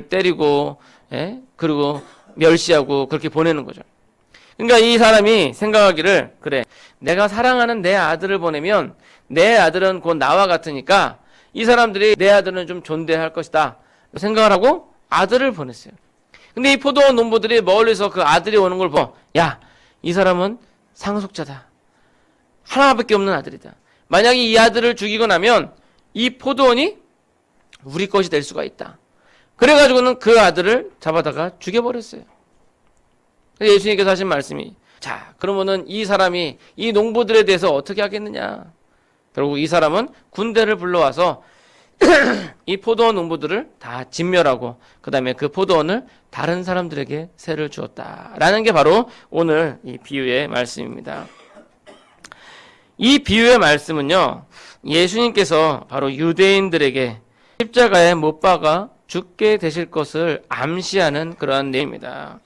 때리고, 예? 그리고 멸시하고 그렇게 보내는 거죠. 그러니까 이 사람이 생각하기를, 그래, 내가 사랑하는 내 아들을 보내면 내 아들은 곧 나와 같으니까 이 사람들이 내 아들은 좀 존대할 것이다 생각을 하고 아들을 보냈어요. 근데 이 포도원 농부들이 멀리서 그 아들이 오는 걸 보고, 야, 이 사람은 상속자다. 하나밖에 없는 아들이다. 만약에 이 아들을 죽이고 나면 이 포도원이 우리 것이 될 수가 있다. 그래가지고는 그 아들을 잡아다가 죽여버렸어요. 예수님께서 하신 말씀이, 자, 그러면은 이 사람이 이 농부들에 대해서 어떻게 하겠느냐. 결국 이 사람은 군대를 불러와서 이 포도원 농부들을 다 진멸하고 그 다음에 그 포도원을 다른 사람들에게 세를 주었다라는 게 바로 오늘 이 비유의 말씀입니다. 이 비유의 말씀은요, 예수님께서 바로 유대인들에게 십자가에 못 박아 죽게 되실 것을 암시하는 그러한 내용입니다.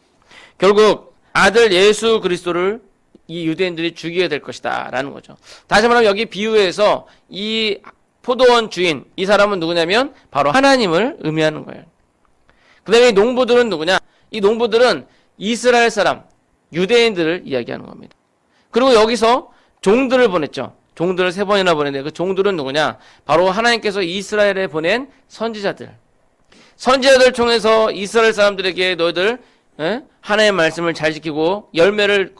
결국 아들 예수 그리스도를 이 유대인들이 죽이게 될 것이다 라는 거죠. 다시 말하면 여기 비유에서 이 포도원 주인, 이 사람은 누구냐면 바로 하나님을 의미하는 거예요. 그 다음에 이 농부들은 누구냐? 이 농부들은 이스라엘 사람, 유대인들을 이야기하는 겁니다. 그리고 여기서 종들을 보냈죠. 종들을 3번이나 보냈는데 그 종들은 누구냐? 바로 하나님께서 이스라엘에 보낸 선지자들. 선지자들 통해서 이스라엘 사람들에게 너희들 하나님의 말씀을 잘 지키고 열매를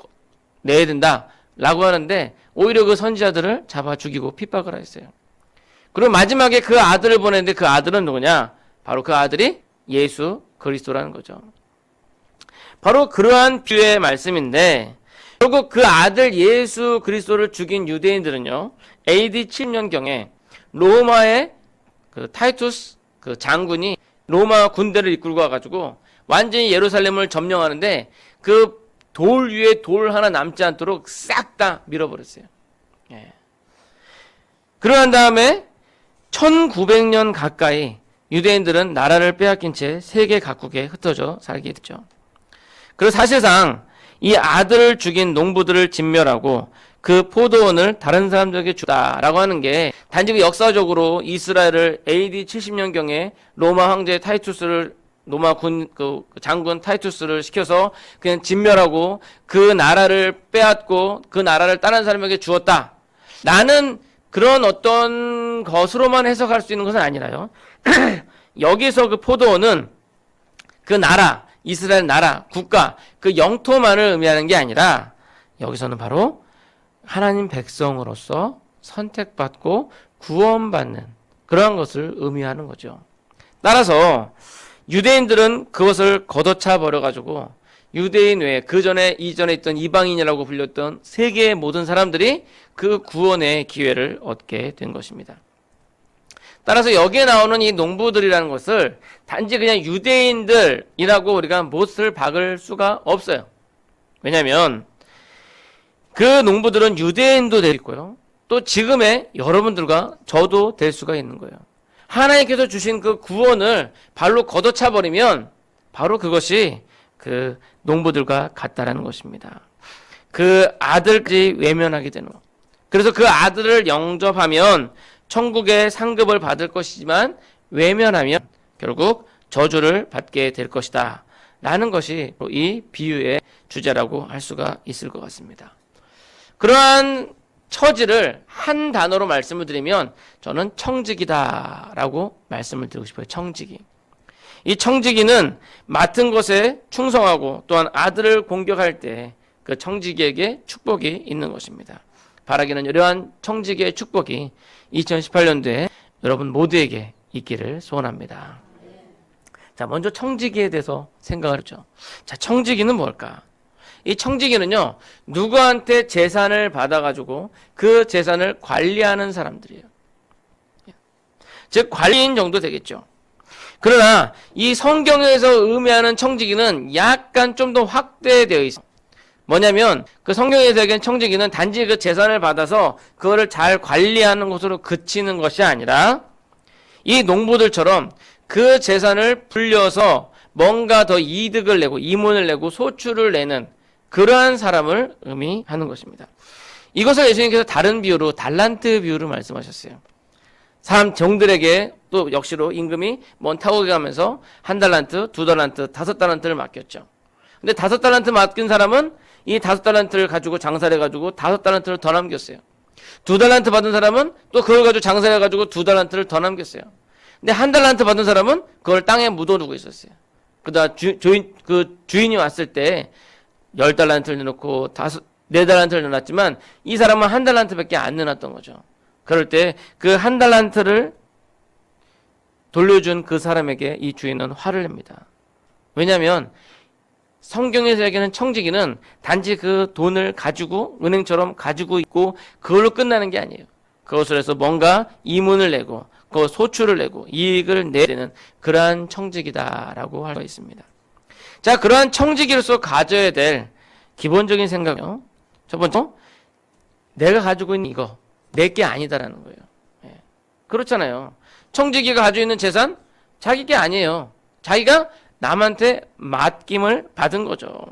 내야 된다 라고 하는데 오히려 그 선지자들을 잡아 죽이고 핍박을 했어요. 그리고 마지막에 그 아들을 보냈는데 그 아들은 누구냐? 바로 그 아들이 예수 그리스도라는 거죠. 바로 그러한 비유의 말씀인데 결국 그 아들 예수 그리스도를 죽인 유대인들은요, AD 7년경에 로마의 그 타이투스 그 장군이 로마 군대를 이끌고 와가지고 완전히 예루살렘을 점령하는데 그 돌 위에 돌 하나 남지 않도록 싹 다 밀어버렸어요. 예. 그러한 다음에 1900년 가까이 유대인들은 나라를 빼앗긴 채 세계 각국에 흩어져 살게 됐죠. 그리고 사실상 이 아들을 죽인 농부들을 진멸하고 그 포도원을 다른 사람들에게 주다라고 하는 게 단지 그 역사적으로 이스라엘을 AD 70년경에 로마 황제 타이투스를 로마 그 장군 타이투스를 시켜서 그냥 진멸하고 그 나라를 빼앗고 그 나라를 다른 사람에게 주었다. 나는 그런 어떤 것으로만 해석할 수 있는 것은 아니라요. 여기서 그 포도원은 그 나라, 이스라엘 나라, 국가, 그 영토만을 의미하는 게 아니라 여기서는 바로 하나님 백성으로서 선택받고 구원받는 그러한 것을 의미하는 거죠. 따라서 유대인들은 그것을 걷어차 버려가지고 유대인 외에 그 전에 이전에 있던 이방인이라고 불렸던 세계의 모든 사람들이 그 구원의 기회를 얻게 된 것입니다. 따라서 여기에 나오는 이 농부들이라는 것을 단지 그냥 유대인들이라고 우리가 못을 박을 수가 없어요. 왜냐하면 그 농부들은 유대인도 될 수 있고요. 또 지금의 여러분들과 저도 될 수가 있는 거예요. 하나님께서 주신 그 구원을 발로 걷어차 버리면 바로 그것이 그 농부들과 같다라는 것입니다. 그 아들까지 외면하게 되는 것. 그래서 그 아들을 영접하면 천국의 상급을 받을 것이지만 외면하면 결국 저주를 받게 될 것이다 라는 것이 이 비유의 주제라고 할 수가 있을 것 같습니다. 그러한 처지를 한 단어로 말씀을 드리면 저는 청지기다 라고 말씀을 드리고 싶어요. 청지기. 이 청지기는 맡은 것에 충성하고 또한 아들을 공격할 때 그 청지기에게 축복이 있는 것입니다. 바라기는 이러한 청지기의 축복이 2018년도에 여러분 모두에게 있기를 소원합니다. 자, 먼저 청지기에 대해서 생각을 하죠. 자, 청지기는 뭘까? 이 청지기는요, 누구한테 재산을 받아가지고 그 재산을 관리하는 사람들이에요. 즉, 관리인 정도 되겠죠. 그러나 이 성경에서 의미하는 청지기는 약간 좀 더 확대되어 있어요. 뭐냐면 그 성경에서 얘기하는 청지기는 단지 그 재산을 받아서 그거를 잘 관리하는 것으로 그치는 것이 아니라 이 농부들처럼 그 재산을 불려서 뭔가 더 이득을 내고 이문을 내고 소출을 내는 그러한 사람을 의미하는 것입니다. 이것을 예수님께서 다른 비유로 달란트 비유로 말씀하셨어요. 사람 종들에게 또 역시로 임금이 먼 타고 가면서 1달란트, 2달란트, 5달란트를 맡겼죠. 근데 5달란트 맡긴 사람은 이 5달란트를 가지고 장사를 해가지고 5달란트를 더 남겼어요. 2달란트 받은 사람은 또 그걸 가지고 장사를 해가지고 2달란트를 더 남겼어요. 근데 1달란트 받은 사람은 그걸 땅에 묻어두고 있었어요. 그러다 주인이 왔을 때 10달란트를 내놓고 4달란트를 내놨지만 이 사람은 1달란트밖에 안 내놨던 거죠. 그럴 때 그 1달란트를 돌려준 그 사람에게 이 주인은 화를 냅니다. 왜냐하면 성경에서 얘기하는 청지기는 단지 그 돈을 가지고 은행처럼 가지고 있고 그걸로 끝나는 게 아니에요. 그것을 해서 뭔가 이문을 내고 그 소출을 내고 이익을 내야 되는 그러한 청지기다라고 할 수 있습니다. 자, 그러한 청지기로서 가져야 될 기본적인 생각은요. 첫 번째, 내가 가지고 있는 이거 내 게 아니다라는 거예요. 예. 그렇잖아요. 청지기가 가지고 있는 재산 자기 게 아니에요. 자기가 남한테 맡김을 받은 거죠.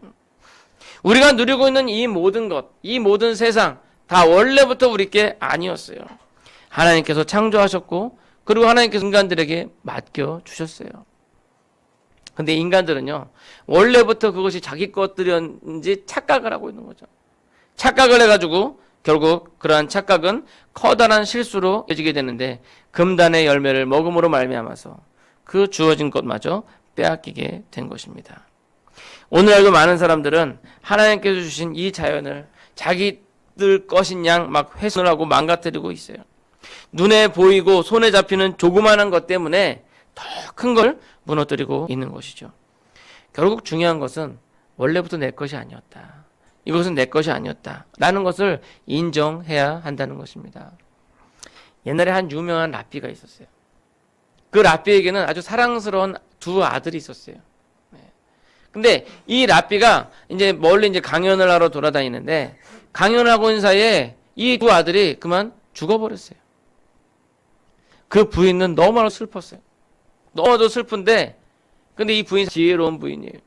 우리가 누리고 있는 이 모든 것, 이 모든 세상 다 원래부터 우리 게 아니었어요. 하나님께서 창조하셨고 그리고 하나님께서 인간들에게 맡겨주셨어요. 근데 인간들은요, 원래부터 그것이 자기 것들이었는지 착각을 하고 있는 거죠. 착각을 해가지고 결국 그러한 착각은 커다란 실수로 이어지게 되는데 금단의 열매를 먹음으로 말미암아서 그 주어진 것마저 빼앗기게 된 것입니다. 오늘날도 많은 사람들은 하나님께서 주신 이 자연을 자기들 것인 양 막 훼손을 하고 망가뜨리고 있어요. 눈에 보이고 손에 잡히는 조그마한 것 때문에 더 큰 걸 무너뜨리고 있는 것이죠. 결국 중요한 것은 원래부터 내 것이 아니었다. 이것은 내 것이 아니었다. 라는 것을 인정해야 한다는 것입니다. 옛날에 한 유명한 랍비가 있었어요. 그 랍비에게는 아주 사랑스러운 두 아들이 있었어요. 근데 이 랍비가 이제 멀리 이제 강연을 하러 돌아다니는데 강연을 하고 있는 사이에 이 두 아들이 그만 죽어버렸어요. 그 부인은 너무나 슬펐어요. 너무도 슬픈데 근데 이 부인이 지혜로운 부인이에요.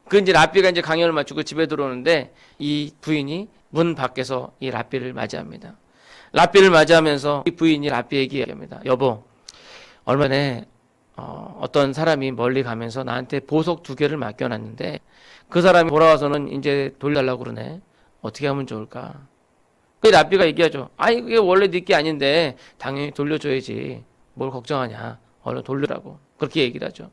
그 이제 랍비가 이제 강연을 마치고 집에 들어오는데 이 부인이 문 밖에서 이 랍비를 맞이합니다. 랍비를 맞이하면서 이 부인이 랍비에게 얘기합니다. 여보, 얼마 전에 어떤 사람이 멀리 가면서 나한테 보석 2개를 맡겨놨는데 그 사람이 돌아와서는 이제 돌려달라고 그러네. 어떻게 하면 좋을까? 그 랍비가 얘기하죠. 아니 그게 원래 네 게 아닌데 당연히 돌려줘야지. 뭘 걱정하냐. 얼른 돌려라고. 그렇게 얘기를 하죠.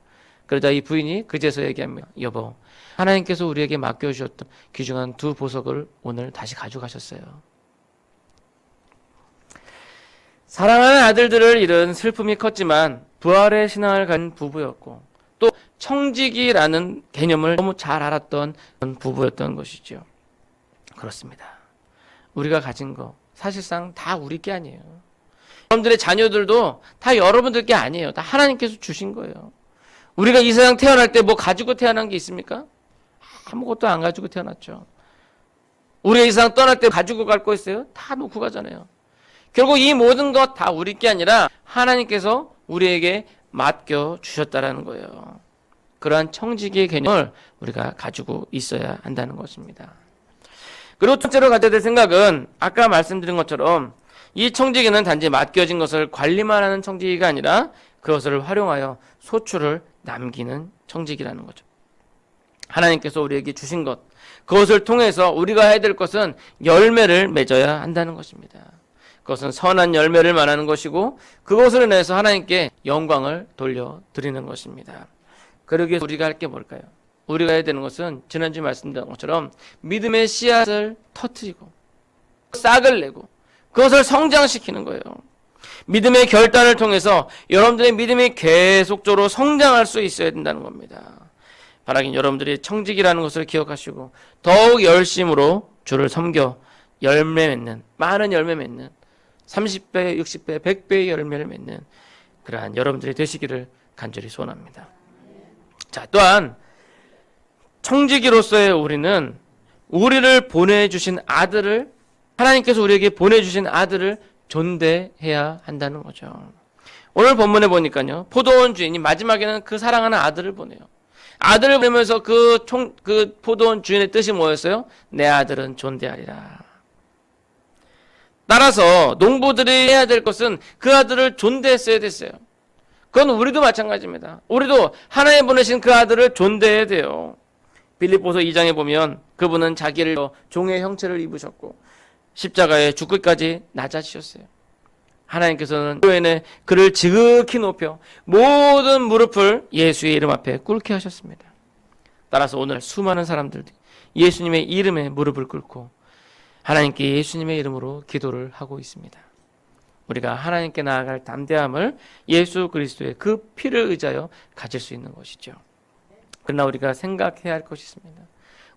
그러다 이 부인이 그제서 얘기합니다. 여보, 하나님께서 우리에게 맡겨주셨던 귀중한 2 보석을 오늘 다시 가져가셨어요. 사랑하는 아들들을 잃은 슬픔이 컸지만 부활의 신앙을 가진 부부였고 또 청지기라는 개념을 너무 잘 알았던 그런 부부였던 것이죠. 그렇습니다. 우리가 가진 거 사실상 다 우리 게 아니에요. 여러분들의 자녀들도 다 여러분들 게 아니에요. 다 하나님께서 주신 거예요. 우리가 이 세상 태어날 때 뭐 가지고 태어난 게 있습니까? 아무것도 안 가지고 태어났죠. 우리가 이 세상 떠날 때 가지고 갈 거 있어요? 다 놓고 가잖아요. 결국 이 모든 것 다 우리 게 아니라 하나님께서 우리에게 맡겨주셨다라는 거예요. 그러한 청지기의 개념을 우리가 가지고 있어야 한다는 것입니다. 그리고 첫째로 가져야 될 생각은 아까 말씀드린 것처럼 이 청지기는 단지 맡겨진 것을 관리만 하는 청지기가 아니라 그것을 활용하여 소출을 남기는 청지기라는 거죠. 하나님께서 우리에게 주신 것, 그것을 통해서 우리가 해야 될 것은 열매를 맺어야 한다는 것입니다. 그것은 선한 열매를 말하는 것이고 그것을 인해서 하나님께 영광을 돌려드리는 것입니다. 그러기 위해서 우리가 할 게 뭘까요? 우리가 해야 되는 것은 지난주에 말씀드린 것처럼 믿음의 씨앗을 터뜨리고 싹을 내고 그것을 성장시키는 거예요. 믿음의 결단을 통해서 여러분들의 믿음이 계속적으로 성장할 수 있어야 된다는 겁니다. 바라긴 여러분들이 청지기라는 것을 기억하시고 더욱 열심으로 주를 섬겨 열매 맺는, 많은 열매 맺는 30배, 60배, 100배의 열매를 맺는 그러한 여러분들이 되시기를 간절히 소원합니다. 자, 또한 청지기로서의 우리는 우리를 보내주신 아들을, 하나님께서 우리에게 보내주신 아들을 존대해야 한다는 거죠. 오늘 본문에 보니까요, 포도원 주인이 마지막에는 그 사랑하는 아들을 보내요. 아들을 보내면서 그 포도원 주인의 뜻이 뭐였어요? 내 아들은 존대하리라. 따라서 농부들이 해야 될 것은 그 아들을 존대했어야 됐어요. 그건 우리도 마찬가지입니다. 우리도 하나님 보내신 그 아들을 존대해야 돼요. 빌립보서 2장에 보면 그분은 자기를 종의 형체를 입으셨고 십자가에 죽기까지 낮아지셨어요. 하나님께서는 교회에 그를 지극히 높여 모든 무릎을 예수의 이름 앞에 꿇게 하셨습니다. 따라서 오늘 수많은 사람들이 예수님의 이름에 무릎을 꿇고 하나님께 예수님의 이름으로 기도를 하고 있습니다. 우리가 하나님께 나아갈 담대함을 예수 그리스도의 그 피를 의지하여 가질 수 있는 것이죠. 그러나 우리가 생각해야 할 것이 있습니다.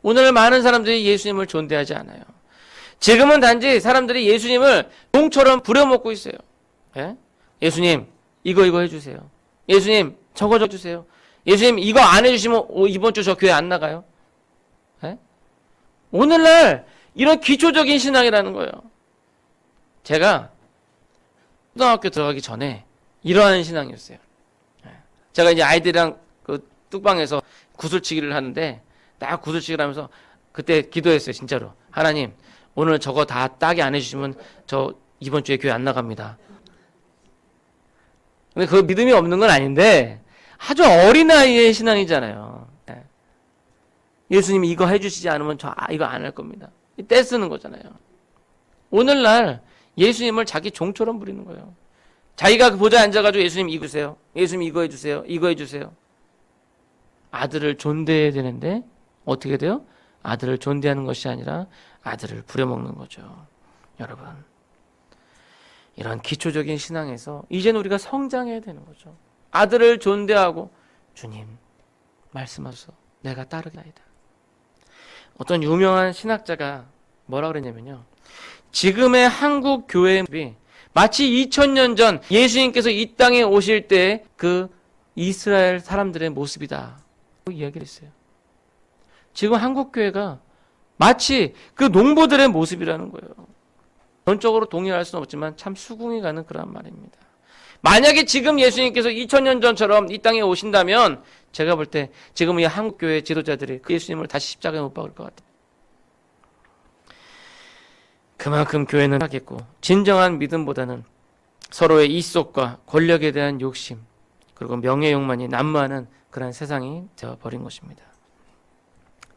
오늘 많은 사람들이 예수님을 존대하지 않아요. 지금은 단지 사람들이 예수님을 종처럼 부려먹고 있어요. 예? 예수님 이거 해주세요. 예수님 저거 해주세요. 예수님 이거 안 해주시면 이번 주 저 교회 안 나가요. 예? 오늘날 이런 기초적인 신앙이라는 거예요. 제가 초등학교 들어가기 전에 이러한 신앙이었어요. 제가 이제 아이들이랑 그 뚝방에서 구슬치기를 하는데 딱 구슬치기를 하면서 그때 기도했어요. 진짜로. 하나님 오늘 저거 다 따기 안 해주시면 저 이번 주에 교회 안 나갑니다. 근데 그 믿음이 없는 건 아닌데 아주 어린아이의 신앙이잖아요. 예수님이 이거 해주시지 않으면 저 이거 안 할 겁니다. 떼쓰는 거잖아요. 오늘날 예수님을 자기 종처럼 부리는 거예요. 자기가 그 보좌에 앉아가지고 예수님 이거 주세요. 예수님 이거 해주세요. 이거 해주세요. 아들을 존대해야 되는데 어떻게 돼요? 아들을 존대하는 것이 아니라 아들을 부려먹는 거죠. 여러분 이런 기초적인 신앙에서 이제는 우리가 성장해야 되는 거죠. 아들을 존대하고 주님 말씀하소서 내가 따르겠나이다. 어떤 유명한 신학자가 뭐라 그랬냐면요. 지금의 한국 교회의 모습이 마치 2000년 전 예수님께서 이 땅에 오실 때 그 이스라엘 사람들의 모습이다. 이야기를 했어요. 지금 한국 교회가 마치 그 농부들의 모습이라는 거예요. 전적으로 동의할 수는 없지만 참 수긍이 가는 그런 말입니다. 만약에 지금 예수님께서 2000년 전처럼 이 땅에 오신다면 제가 볼 때 지금 이 한국 교회 지도자들이 그 예수님을 다시 십자가에 못 박을 것 같아요. 그만큼 교회는 하겠고 진정한 믿음보다는 서로의 이속과 권력에 대한 욕심 그리고 명예욕만이 난무하는 그런 세상이 되어버린 것입니다.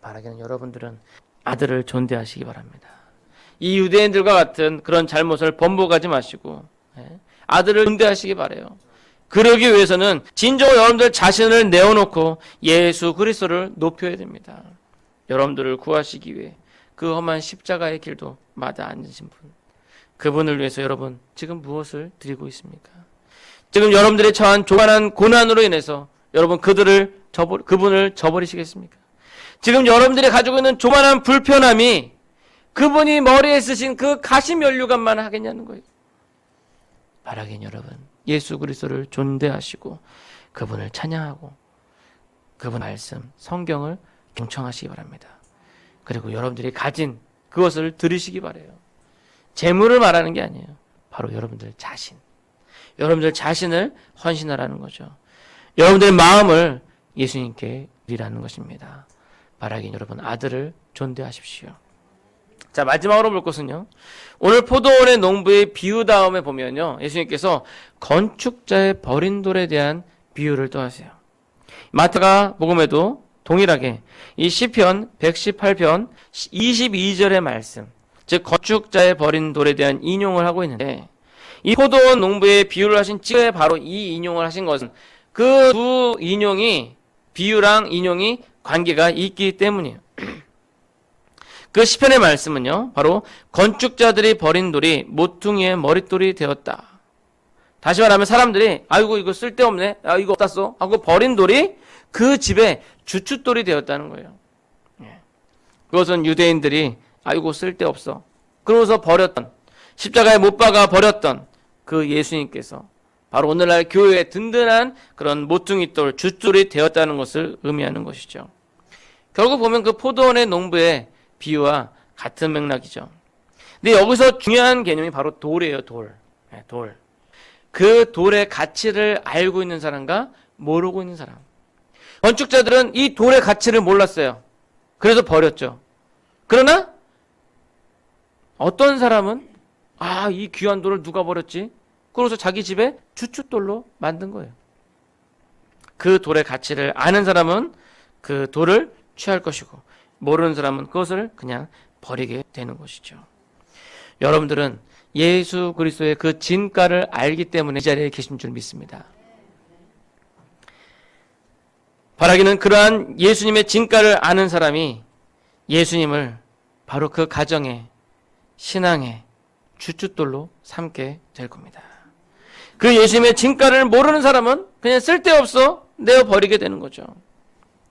바라기는 여러분들은 아들을 존대하시기 바랍니다. 이 유대인들과 같은 그런 잘못을 번복하지 마시고 아들을 존대하시기 바라요. 그러기 위해서는 진정으로 여러분들 자신을 내어놓고 예수 그리스도를 높여야 됩니다. 여러분들을 구하시기 위해 그 험한 십자가의 길도 마다 앉으신 분, 그분을 위해서 여러분 지금 무엇을 드리고 있습니까? 지금 여러분들이 처한 조만한 고난으로 인해서 여러분 그분을 저버리시겠습니까? 지금 여러분들이 가지고 있는 조만한 불편함이 그분이 머리에 쓰신 그 가시 면류관만 하겠냐는 거예요. 바라긴 여러분 예수 그리스도를 존대하시고 그분을 찬양하고 그분 말씀 성경을 경청하시기 바랍니다. 그리고 여러분들이 가진 그것을 들으시기 바라요. 재물을 말하는 게 아니에요. 바로 여러분들 자신. 여러분들 자신을 헌신하라는 거죠. 여러분들의 마음을 예수님께 드리라는 것입니다. 바라긴 여러분 아들을 존대하십시오. 자, 마지막으로 볼 것은요. 오늘 포도원의 농부의 비유 다음에 보면요. 예수님께서 건축자의 버린 돌에 대한 비유를 또 하세요. 마태가 복음에도 동일하게 이 시편 118편 22절의 말씀, 즉 건축자의 버린 돌에 대한 인용을 하고 있는데 이 포도원 농부의 비유를 하신 찌에 바로 이 인용을 하신 것은 그 두 인용이 비유랑 인용이 관계가 있기 때문이에요. 그 시편의 말씀은요. 바로 건축자들이 버린 돌이 모퉁이의 머릿돌이 되었다. 다시 말하면 사람들이 아이고 이거 쓸데없네. 이거 어디다 써? 하고 버린 돌이 그 집에 주춧돌이 되었다는 거예요. 그것은 유대인들이 아이고 쓸데없어. 그러고서 버렸던 십자가에 못 박아 버렸던 그 예수님께서 바로 오늘날 교회의 든든한 그런 모퉁이돌, 줏돌이 되었다는 것을 의미하는 것이죠. 결국 보면 그 포도원의 농부의 비유와 같은 맥락이죠. 근데 여기서 중요한 개념이 바로 돌이에요. 돌. 그 돌의 가치를 알고 있는 사람과 모르고 있는 사람. 건축자들은 이 돌의 가치를 몰랐어요. 그래서 버렸죠. 그러나 어떤 사람은 이 귀한 돌을 누가 버렸지? 그래서 자기 집에 주춧돌로 만든 거예요. 그 돌의 가치를 아는 사람은 그 돌을 취할 것이고 모르는 사람은 그것을 그냥 버리게 되는 것이죠. 여러분들은 예수 그리스도의 그 진가를 알기 때문에 이 자리에 계신 줄 믿습니다. 바라기는 그러한 예수님의 진가를 아는 사람이 예수님을 바로 그 가정의 신앙의 주춧돌로 삼게 될 겁니다. 그 예수님의 진가를 모르는 사람은 그냥 쓸데없어 내어버리게 되는 거죠.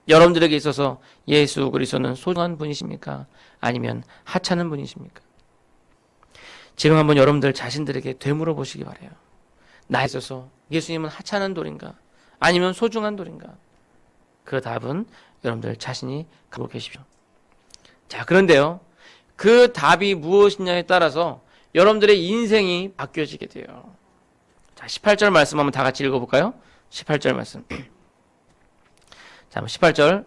여러분들에게 있어서 예수 그리스도는 소중한 분이십니까? 아니면 하찮은 분이십니까? 지금 한번 여러분들 자신들에게 되물어 보시기 바라요. 나에 있어서 예수님은 하찮은 돌인가? 아니면 소중한 돌인가? 그 답은 여러분들 자신이 갖고 계십시오. 자, 그런데요. 그 답이 무엇이냐에 따라서 여러분들의 인생이 바뀌어지게 돼요. 자, 18절 말씀 한번 다 같이 읽어볼까요? 18절 말씀. 자, 18절.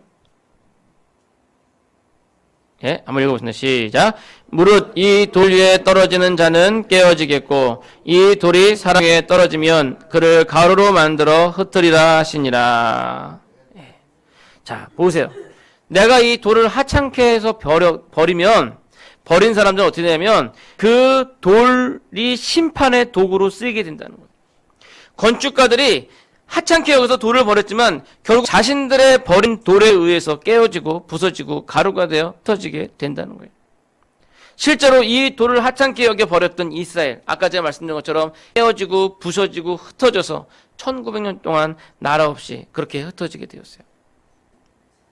예, 한번 읽어보겠습니다. 시작. 무릇 이 돌 위에 떨어지는 자는 깨어지겠고 이 돌이 사람 위에 떨어지면 그를 가루로 만들어 흩으리라 하시니라. 예. 자, 보세요. 내가 이 돌을 하찮게 해서 버리면 버린 사람들은 어떻게 되냐면 그 돌이 심판의 도구로 쓰이게 된다는 거예요. 건축가들이 하찮게 여기서 돌을 버렸지만 결국 자신들의 버린 돌에 의해서 깨어지고 부서지고 가루가 되어 흩어지게 된다는 거예요. 실제로 이 돌을 하찮게 여겨 버렸던 이스라엘, 아까 제가 말씀드린 것처럼 깨어지고 부서지고 흩어져서 1900년 동안 나라 없이 그렇게 흩어지게 되었어요.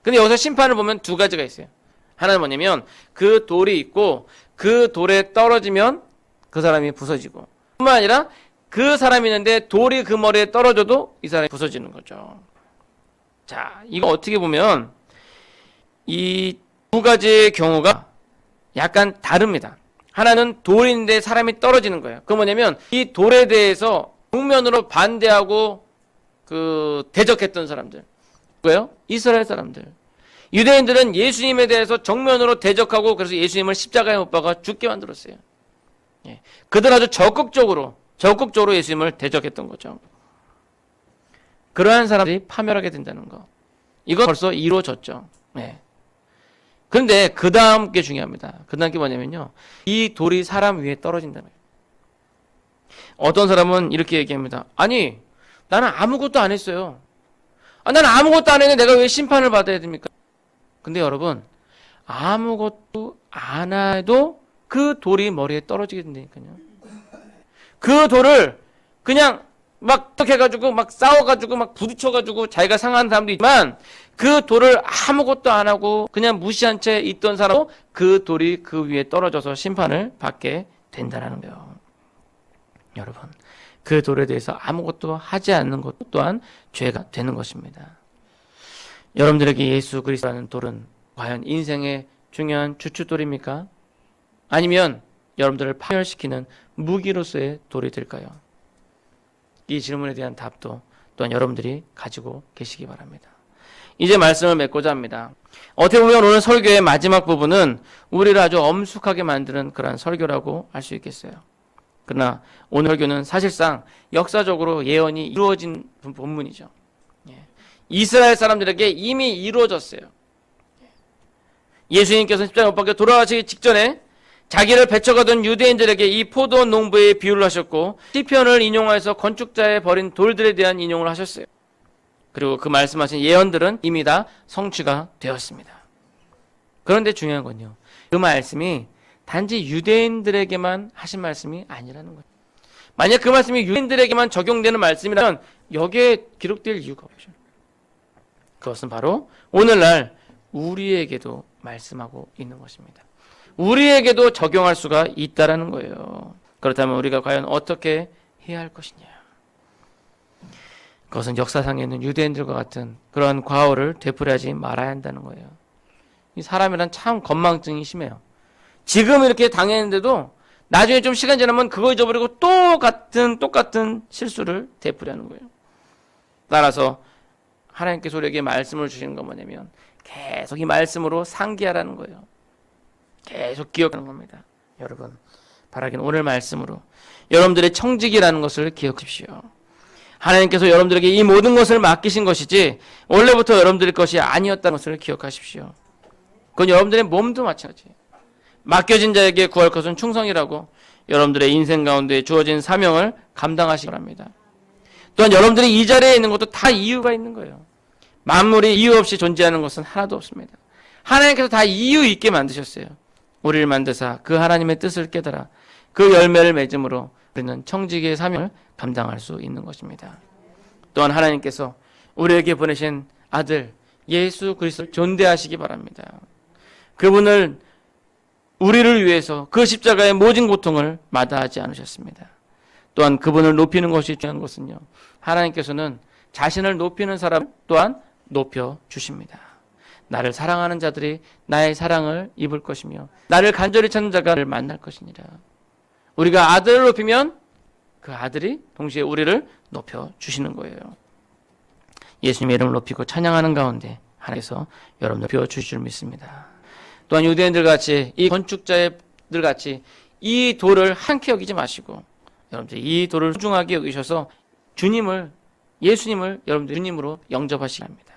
근데 여기서 심판을 보면 두 가지가 있어요. 하나는 뭐냐면 그 돌이 있고 그 돌에 떨어지면 그 사람이 부서지고 뿐만 아니라 그 사람이 있는데 돌이 그 머리에 떨어져도 이 사람이 부서지는 거죠. 자, 이거 어떻게 보면 이 두 가지의 경우가 약간 다릅니다. 하나는 돌인데 사람이 떨어지는 거예요. 그 뭐냐면 이 돌에 대해서 정면으로 반대하고 대적했던 사람들. 뭐예요? 이스라엘 사람들. 유대인들은 예수님에 대해서 정면으로 대적하고 그래서 예수님을 십자가에 못 박아 죽게 만들었어요. 예. 그들 아주 적극적으로 예수님을 대적했던 거죠. 그러한 사람들이 파멸하게 된다는 거. 이건 벌써 이루어졌죠. 네. 그런데 그 다음 게 중요합니다. 그 다음 게 뭐냐면요. 이 돌이 사람 위에 떨어진다는 거예요. 어떤 사람은 이렇게 얘기합니다. 아니, 나는 아무것도 안 했어요. 나는 아무것도 안 했는데 내가 왜 심판을 받아야 됩니까? 근데 여러분, 아무것도 안 해도 그 돌이 머리에 떨어지게 된다니까요. 그 돌을 그냥 막 어떻게 해가지고 막 싸워가지고 막 부딪혀가지고 자기가 상한 사람도 있지만 그 돌을 아무것도 안 하고 그냥 무시한 채 있던 사람도 그 돌이 그 위에 떨어져서 심판을 받게 된다는 거예요. 여러분, 그 돌에 대해서 아무것도 하지 않는 것 또한 죄가 되는 것입니다. 여러분들에게 예수 그리스도라는 돌은 과연 인생의 중요한 주춧돌입니까? 아니면 여러분들을 파멸시키는 무기로서의 돌이 될까요? 이 질문에 대한 답도 또한 여러분들이 가지고 계시기 바랍니다. 이제 말씀을 맺고자 합니다. 어떻게 보면 오늘 설교의 마지막 부분은 우리를 아주 엄숙하게 만드는 그런 설교라고 할 수 있겠어요. 그러나 오늘 설교는 사실상 역사적으로 예언이 이루어진 본문이죠. 이스라엘 사람들에게 이미 이루어졌어요. 예수님께서 십자가에 못 박혀 돌아가시기 직전에 자기를 배척하던 유대인들에게 이 포도 농부의 비유를 하셨고 시편을 인용하여서 건축자의 버린 돌들에 대한 인용을 하셨어요. 그리고 그 말씀하신 예언들은 이미 다 성취가 되었습니다. 그런데 중요한 건요. 그 말씀이 단지 유대인들에게만 하신 말씀이 아니라는 거예요. 만약 그 말씀이 유대인들에게만 적용되는 말씀이라면 여기에 기록될 이유가 없죠. 그것은 바로 오늘날 우리에게도 말씀하고 있는 것입니다. 우리에게도 적용할 수가 있다라는 거예요. 그렇다면 우리가 과연 어떻게 해야 할 것이냐? 그것은 역사상에 있는 유대인들과 같은 그러한 과오를 되풀이하지 말아야 한다는 거예요. 이 사람이란 참 건망증이 심해요. 지금 이렇게 당했는데도 나중에 좀 시간 지나면 그거 잊어버리고 똑같은 실수를 되풀이하는 거예요. 따라서 하나님께서 우리에게 말씀을 주시는 건 뭐냐면 계속 이 말씀으로 상기하라는 거예요. 계속 기억하는 겁니다. 여러분, 바라기는 오늘 말씀으로 여러분들의 청직이라는 것을 기억하십시오. 하나님께서 여러분들에게 이 모든 것을 맡기신 것이지 원래부터 여러분들의 것이 아니었다는 것을 기억하십시오. 그건 여러분들의 몸도 마찬가지예요. 맡겨진 자에게 구할 것은 충성이라고 여러분들의 인생 가운데 주어진 사명을 감당하시기 바랍니다. 또한 여러분들이 이 자리에 있는 것도 다 이유가 있는 거예요. 만물이 이유 없이 존재하는 것은 하나도 없습니다. 하나님께서 다 이유 있게 만드셨어요. 우리를 만드사 그 하나님의 뜻을 깨달아 그 열매를 맺음으로 우리는 청지기의 사명을 감당할 수 있는 것입니다. 또한 하나님께서 우리에게 보내신 아들 예수 그리스도를 존대하시기 바랍니다. 그분을 우리를 위해서 그 십자가의 모진 고통을 마다하지 않으셨습니다. 또한 그분을 높이는 것이 중요한 것은요, 하나님께서는 자신을 높이는 사람 또한 높여주십니다. 나를 사랑하는 자들이 나의 사랑을 입을 것이며 나를 간절히 찾는 자가 나를 만날 것이니라. 우리가 아들을 높이면 그 아들이 동시에 우리를 높여주시는 거예요. 예수님의 이름을 높이고 찬양하는 가운데 하나님께서 여러분들 높여주실 줄 믿습니다. 또한 유대인들 같이 이 건축자들 같이 이 돌을 한케 여기지 마시고 여러분들 이 돌을 소중하게 여기셔서 예수님을 여러분들 주님으로 영접하시기 합니다.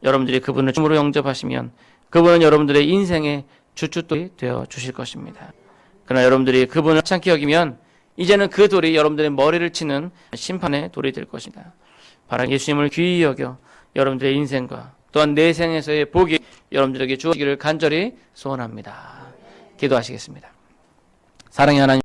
여러분들이 그분을 주님으로 영접하시면 그분은 여러분들의 인생의 주춧돌이 되어 주실 것입니다. 그러나 여러분들이 그분을 하찮게 여기면 이제는 그 돌이 여러분들의 머리를 치는 심판의 돌이 될 것입니다. 바로 예수님을 귀히 여겨 여러분들의 인생과 또한 내 생에서의 복이 여러분들에게 주어지기를 간절히 소원합니다. 기도하시겠습니다. 사랑의 하나님,